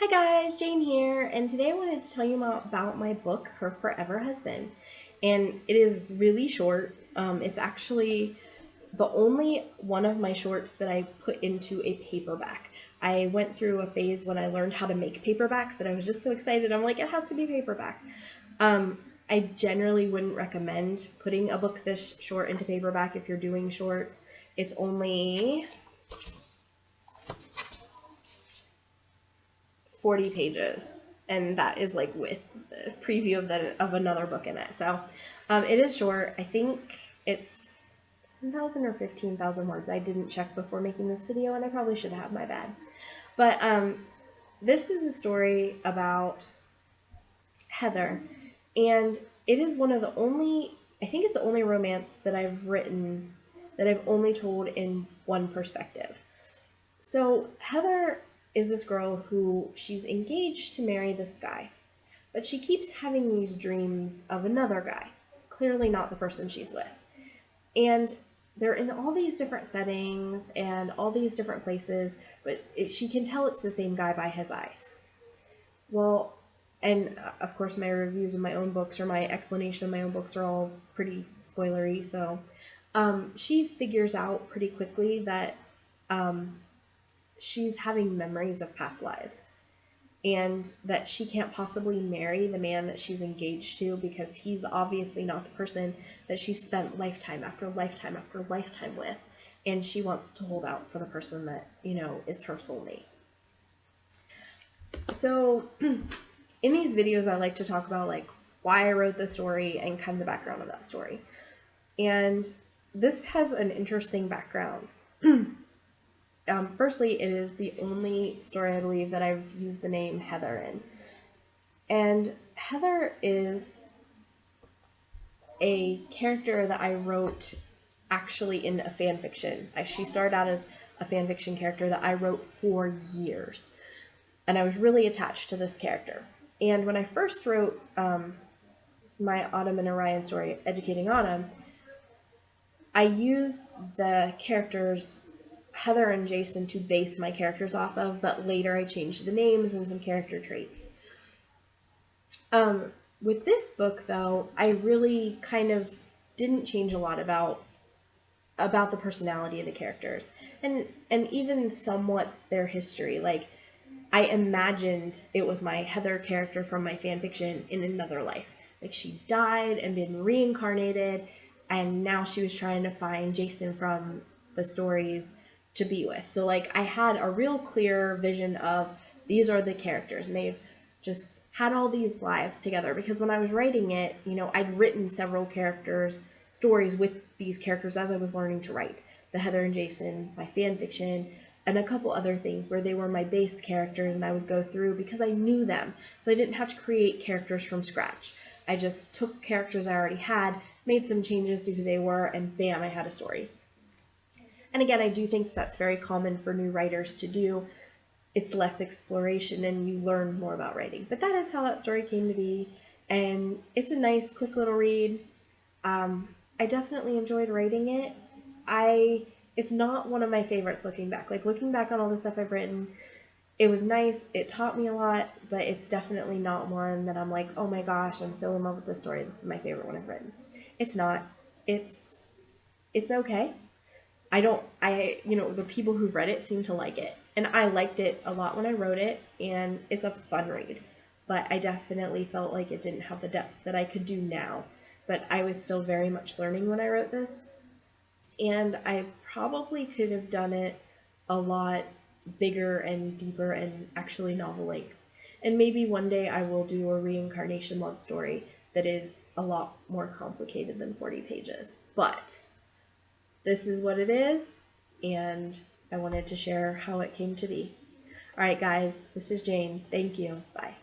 Hi guys, Jane here, and today I wanted to tell you about my book, Her Forever Husband. And it is really short. It's actually the only one of my shorts that I put into a paperback. I went through a phase when I learned how to make paperbacks that I was just so excited. I'm like, it has to be paperback. I generally wouldn't recommend putting a book this short into paperback if you're doing shorts. It's only 40 pages, and that is like with the preview of another book in it. So it is short. I think it's 10,000 or 15,000 words. I didn't check before making this video, and I probably should have. My bad. But this is a story about Heather, and it is one of the only, I think it's the only romance that I've written that I've only told in one perspective. So Heather is this girl who she's engaged to marry this guy, but she keeps having these dreams of another guy, clearly not the person she's with. And they're in all these different settings and all these different places, but she can tell it's the same guy by his eyes. Well, and of course my reviews of my own books or my explanation of my own books are all pretty spoilery, so she figures out pretty quickly that she's having memories of past lives and that she can't possibly marry the man that she's engaged to because he's obviously not the person that she spent lifetime after lifetime after lifetime with, and she wants to hold out for the person that, you know, is her soulmate. So in these videos I like to talk about like why I wrote the story and kind of the background of that story. And this has an interesting background. Firstly, it is the only story I believe that I've used the name Heather in. And Heather is a character that I wrote actually in a fan fiction. She started out as a fan fiction character that I wrote for years. And I was really attached to this character. And when I first wrote my Autumn and Orion story, Educating Autumn, I used the characters Heather and Jason to base my characters off of, but later I changed the names and some character traits. With this book, though, I really kind of didn't change a lot about the personality of the characters and even somewhat their history. Like, I imagined it was my Heather character from my fan fiction in another life. Like, she died and been reincarnated, and now she was trying to find Jason from the stories to be with. So like I had a real clear vision of these are the characters, and they've just had all these lives together, because when I was writing it, you know, I'd written several characters stories with these characters as I was learning to write. The Heather and Jason, my fan fiction, and a couple other things where they were my base characters and I would go through because I knew them. So I didn't have to create characters from scratch. I just took characters I already had, made some changes to who they were, and bam, I had a story. And again, I do think that's very common for new writers to do. It's less exploration and you learn more about writing. But that is how that story came to be. And it's a nice, quick little read. I definitely enjoyed writing it. It's not one of my favorites looking back. Like, looking back on all the stuff I've written, it was nice. It taught me a lot, but it's definitely not one that I'm like, oh my gosh, I'm so in love with this story. This is my favorite one I've written. It's not. It's okay. The people who've read it seem to like it. And I liked it a lot when I wrote it, and it's a fun read. But I definitely felt like it didn't have the depth that I could do now. But I was still very much learning when I wrote this. And I probably could have done it a lot bigger and deeper and actually novel length. And maybe one day I will do a reincarnation love story that is a lot more complicated than 40 pages. But this is what it is, and I wanted to share how it came to be. All right, guys, this is Jane. Thank you. Bye.